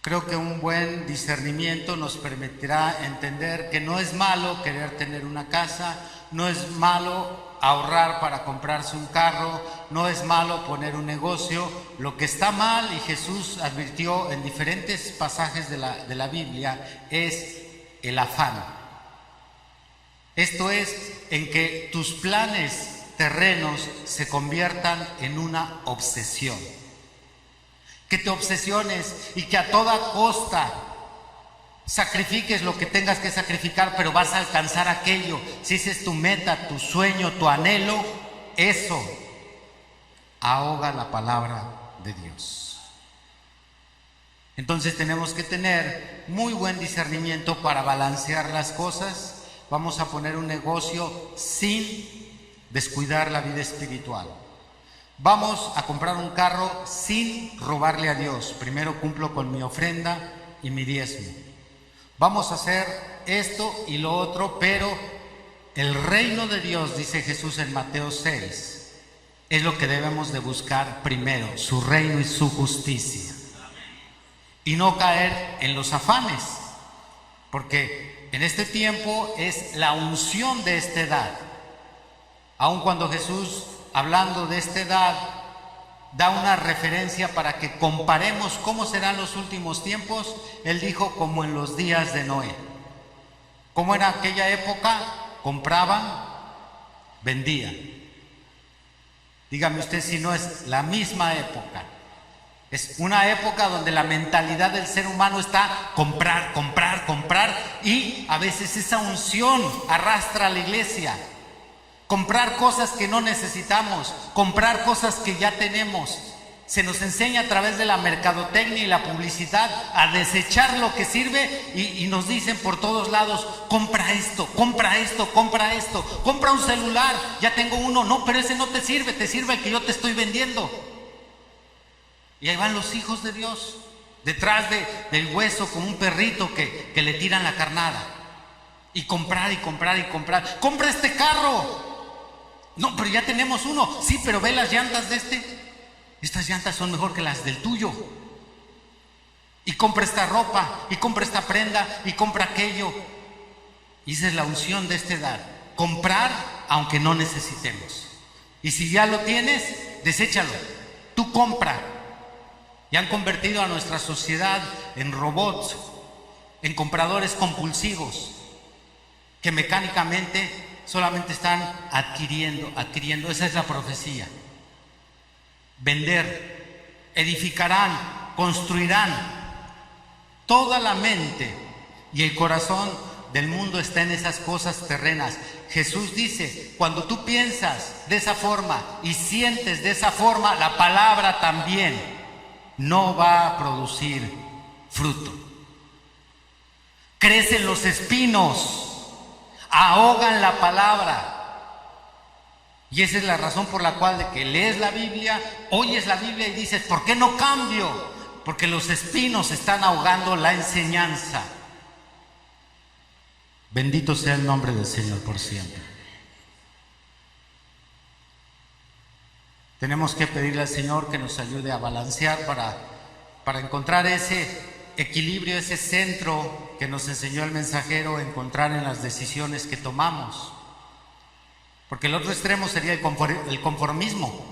S1: Creo que un buen discernimiento nos permitirá entender que no es malo querer tener una casa, no es malo ahorrar para comprarse un carro, no es malo poner un negocio. Lo que está mal, y Jesús advirtió en diferentes pasajes de la Biblia, es el afán. Esto es, en que tus planes terrenos se conviertan en una obsesión. Que te obsesiones y que a toda costa sacrifiques lo que tengas que sacrificar, pero vas a alcanzar aquello. Si esa es tu meta, tu sueño, tu anhelo, eso ahoga la palabra de Dios. Entonces tenemos que tener muy buen discernimiento para balancear las cosas. Vamos a poner un negocio sin descuidar la vida espiritual. Vamos a comprar un carro sin robarle a Dios. Primero cumplo con mi ofrenda y mi diezmo. Vamos a hacer esto y lo otro, pero el reino de Dios, dice Jesús en Mateo 6, es lo que debemos de buscar primero, su reino y su justicia. Y no caer en los afanes, porque en este tiempo es la unción de esta edad. Aun cuando Jesús, hablando de esta edad, da una referencia para que comparemos cómo serán los últimos tiempos, Él dijo como en los días de Noé. Como en aquella época, compraban, vendían. Dígame usted si no es la misma época. Es una época donde la mentalidad del ser humano está comprar, comprar, comprar, y a veces esa unción arrastra a la iglesia. Comprar cosas que no necesitamos, comprar cosas que ya tenemos. Se nos enseña a través de la mercadotecnia y la publicidad a desechar lo que sirve, y nos dicen por todos lados: compra esto, compra esto, compra esto, compra un celular, ya tengo uno. No, pero ese no te sirve el que yo te estoy vendiendo. Y ahí van los hijos de Dios, detrás del hueso como un perrito que le tiran la carnada. Y comprar y comprar y comprar. ¡Compra este carro! No, pero ya tenemos uno. Sí, pero ve las llantas de este. Estas llantas son mejor que las del tuyo. Y compra esta ropa, y compra esta prenda, y compra aquello. Y esa es la unción de esta edad. Comprar aunque no necesitemos. Y si ya lo tienes, deséchalo. Tú compra. Y han convertido a nuestra sociedad en robots, en compradores compulsivos, que mecánicamente solamente están adquiriendo. Esa es la profecía. Vender, edificarán, construirán. Toda la mente y el corazón del mundo está en esas cosas terrenas. Jesús dice, cuando tú piensas de esa forma y sientes de esa forma, la palabra también no va a producir fruto. Crecen los espinos, ahogan la palabra. Y esa es la razón por la cual de que lees la Biblia, oyes la Biblia y dices, ¿por qué no cambio? Porque los espinos están ahogando la enseñanza. Bendito sea el nombre del Señor por siempre. Tenemos que pedirle al Señor que nos ayude a balancear para encontrar ese equilibrio, ese centro que nos enseñó el mensajero a encontrar en las decisiones que tomamos. Porque el otro extremo sería el conformismo.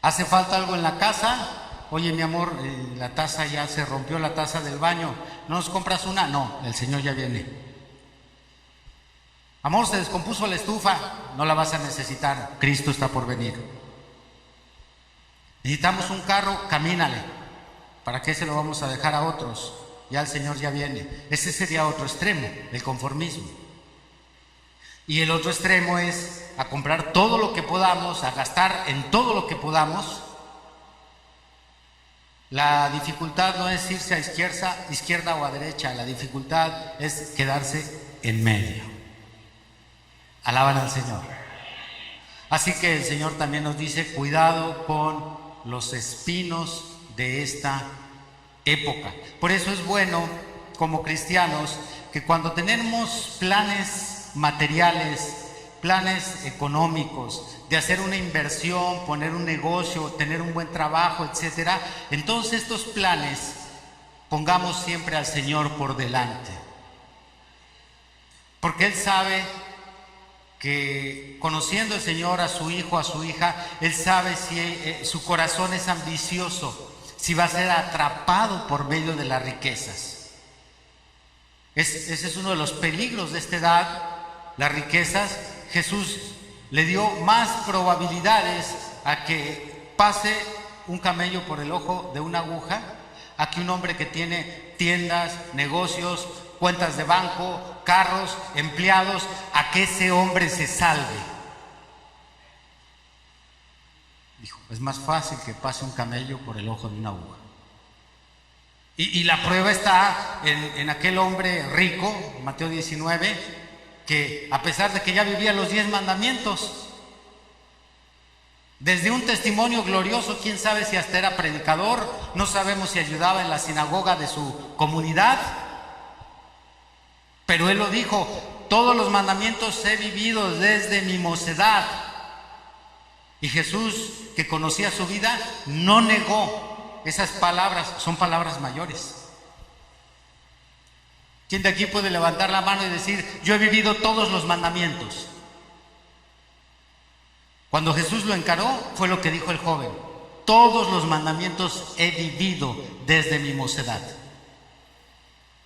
S1: Hace falta algo en la casa. Oye, mi amor, la taza ya se rompió, la taza del baño. ¿No nos compras una? No, el Señor ya viene. Amor, se descompuso la estufa. No la vas a necesitar. Cristo está por venir. Necesitamos un carro, camínale. ¿Para qué se lo vamos a dejar a otros? Ya el Señor ya viene. Ese sería otro extremo, el conformismo. Y el otro extremo es a comprar todo lo que podamos, a gastar en todo lo que podamos. La dificultad no es irse a izquierda o a derecha, la dificultad es quedarse en medio. Alaban al Señor. Así que el Señor también nos dice, cuidado con los espinos de esta época. Por eso es bueno, como cristianos, que cuando tenemos planes materiales, planes económicos, de hacer una inversión, poner un negocio, tener un buen trabajo, etcétera, entonces estos planes pongamos siempre al Señor por delante. Porque Él sabe que conociendo el Señor a su hijo, a su hija, Él sabe si su corazón es ambicioso, si va a ser atrapado por medio de las riquezas. Ese es uno de los peligros de esta edad. Las riquezas, Jesús le dio más probabilidades a que pase un camello por el ojo de una aguja, a que un hombre que tiene tiendas, negocios, cuentas de banco, carros, empleados, a que ese hombre se salve. Dijo, es más fácil que pase un camello por el ojo de una aguja. Y la prueba está en aquel hombre rico, Mateo 19, que a pesar de que ya vivía los 10 mandamientos, desde un testimonio glorioso, quién sabe si hasta era predicador, no sabemos si ayudaba en la sinagoga de su comunidad, pero él lo dijo, todos los mandamientos he vivido desde mi mocedad. Y Jesús, que conocía su vida, no negó esas palabras, son palabras mayores. ¿Quién de aquí puede levantar la mano y decir, yo he vivido todos los mandamientos? Cuando Jesús lo encaró, fue lo que dijo el joven, todos los mandamientos he vivido desde mi mocedad.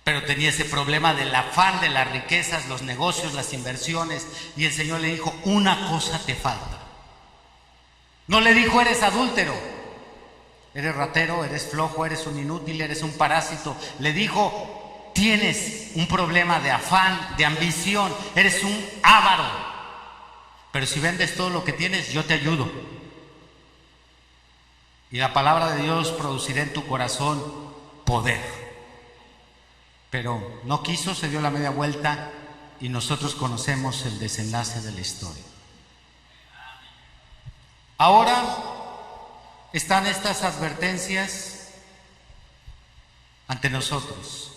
S1: Pero tenía ese problema del afán de las riquezas, los negocios, las inversiones, y el Señor le dijo, una cosa te falta. No le dijo, eres adúltero, eres ratero, eres flojo, eres un inútil, eres un parásito. Le dijo, tienes un problema de afán, de ambición, eres un avaro. Pero si vendes todo lo que tienes, yo te ayudo. Y la palabra de Dios producirá en tu corazón poder. Pero no quiso, se dio la media vuelta y nosotros conocemos el desenlace de la historia. Ahora están estas advertencias ante nosotros.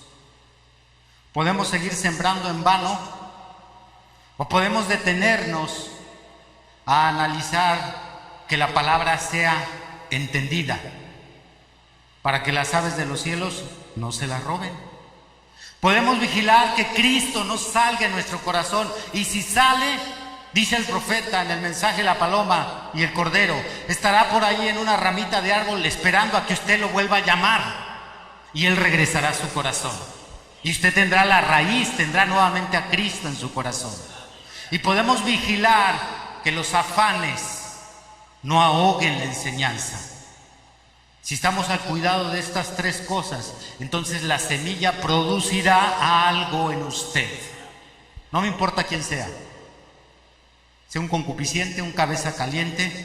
S1: Podemos seguir sembrando en vano o podemos detenernos a analizar que la palabra sea entendida para que las aves de los cielos no se la roben. Podemos vigilar que Cristo no salga en nuestro corazón, y si sale, dice el profeta en el mensaje, la paloma y el cordero estará por ahí en una ramita de árbol esperando a que usted lo vuelva a llamar, y Él regresará a su corazón. Y usted tendrá la raíz, tendrá nuevamente a Cristo en su corazón. Y podemos vigilar que los afanes no ahoguen la enseñanza. si estamos al cuidado de estas tres cosas, entonces la semilla producirá algo en usted. No me importa quién sea un concupisciente, un cabeza caliente,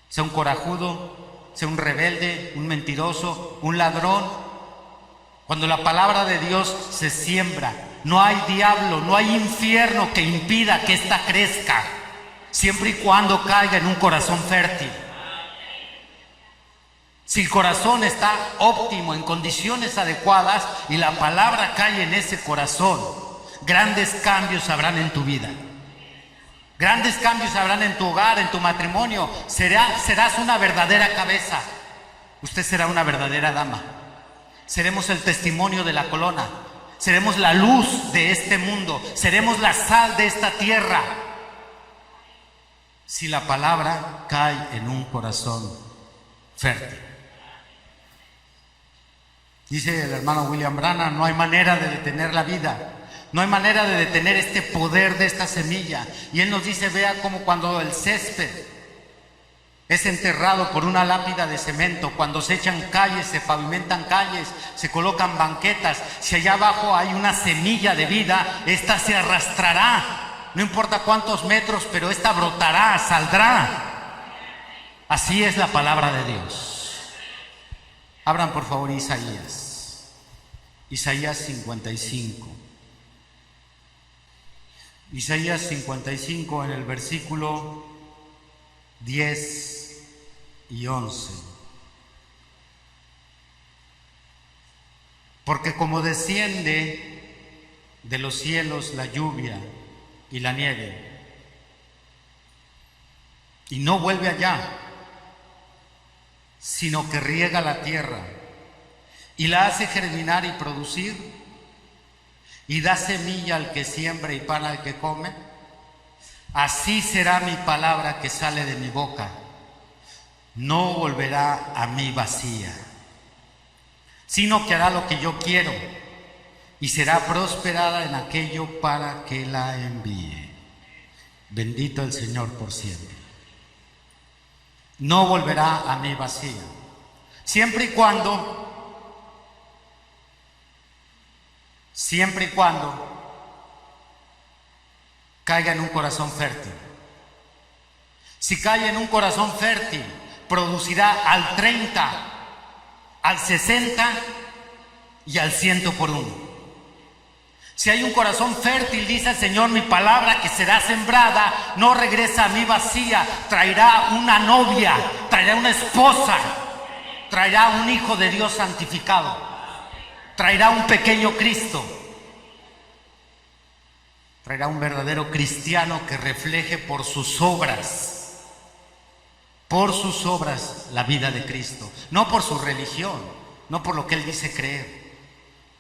S1: sea un corajudo, sea un rebelde, un mentiroso, un ladrón. Cuando la palabra de Dios se siembra, no hay diablo, no hay infierno que impida que ésta crezca, siempre y cuando caiga en un corazón fértil. Si el corazón está óptimo, en condiciones adecuadas, y la palabra cae en ese corazón, grandes cambios habrán en tu vida. Grandes cambios habrán en tu hogar, en tu matrimonio. Serás una verdadera cabeza. Usted será una verdadera dama. Seremos el testimonio de la corona. Seremos la luz de este mundo. Seremos la sal de esta tierra. Si la palabra cae en un corazón fértil. Dice el hermano William Branham, no hay manera de detener la vida. No hay manera de detener este poder de esta semilla. Y él nos dice, vea como cuando el césped es enterrado por una lápida de cemento, cuando se echan calles, se pavimentan calles, se colocan banquetas, si allá abajo hay una semilla de vida, esta se arrastrará, no importa cuántos metros, pero esta brotará, saldrá. Así es la palabra de Dios. Abran por favor Isaías 55. Isaías 55 en el versículo 10 y 11. Porque como desciende de los cielos la lluvia y la nieve, y no vuelve allá, sino que riega la tierra y la hace germinar y producir, y da semilla al que siembra y pan al que come, así será mi palabra que sale de mi boca. No volverá a mí vacía, sino que hará lo que yo quiero y será prosperada en aquello para que la envíe. Bendito el Señor por siempre. No volverá a mí vacía, siempre y cuando caiga en un corazón fértil. Si cae en un corazón fértil, producirá al 30, al 60 y al 100 por uno. Si hay un corazón fértil, dice el Señor, mi palabra que será sembrada no regresa a mí vacía, traerá una novia, traerá una esposa, traerá un hijo de Dios santificado. Traerá un pequeño Cristo, traerá un verdadero cristiano que refleje por sus obras la vida de Cristo, no por su religión, no por lo que Él dice creer.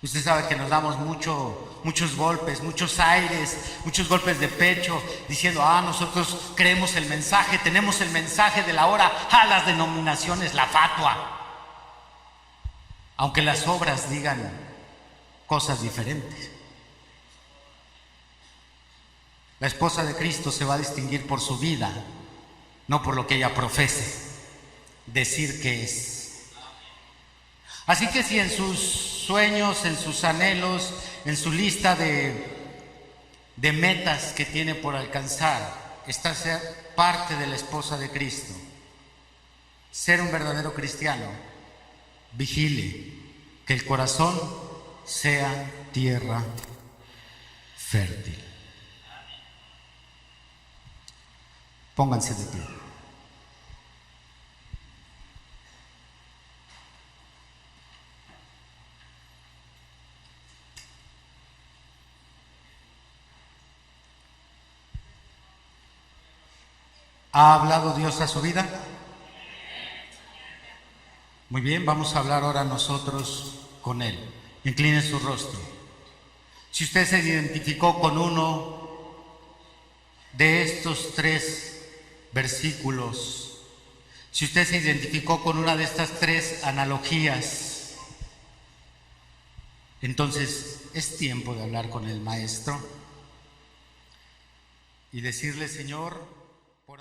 S1: Usted sabe que nos damos muchos golpes, muchos aires, muchos golpes de pecho, diciendo, nosotros creemos el mensaje, tenemos el mensaje de la hora, las denominaciones, la fatua. Aunque las obras digan cosas diferentes. La esposa de Cristo se va a distinguir por su vida, no por lo que ella profese decir que es. Así que si en sus sueños, en sus anhelos, en su lista de metas que tiene por alcanzar, está ser parte de la esposa de Cristo, ser un verdadero cristiano, vigile que el corazón sea tierra fértil. Pónganse de pie. ¿Ha hablado Dios a su vida? Muy bien, vamos a hablar ahora nosotros con Él. Incline su rostro. Si usted se identificó con uno de estos 3 versículos, si usted se identificó con una de estas 3 analogías, entonces es tiempo de hablar con el Maestro y decirle, Señor, por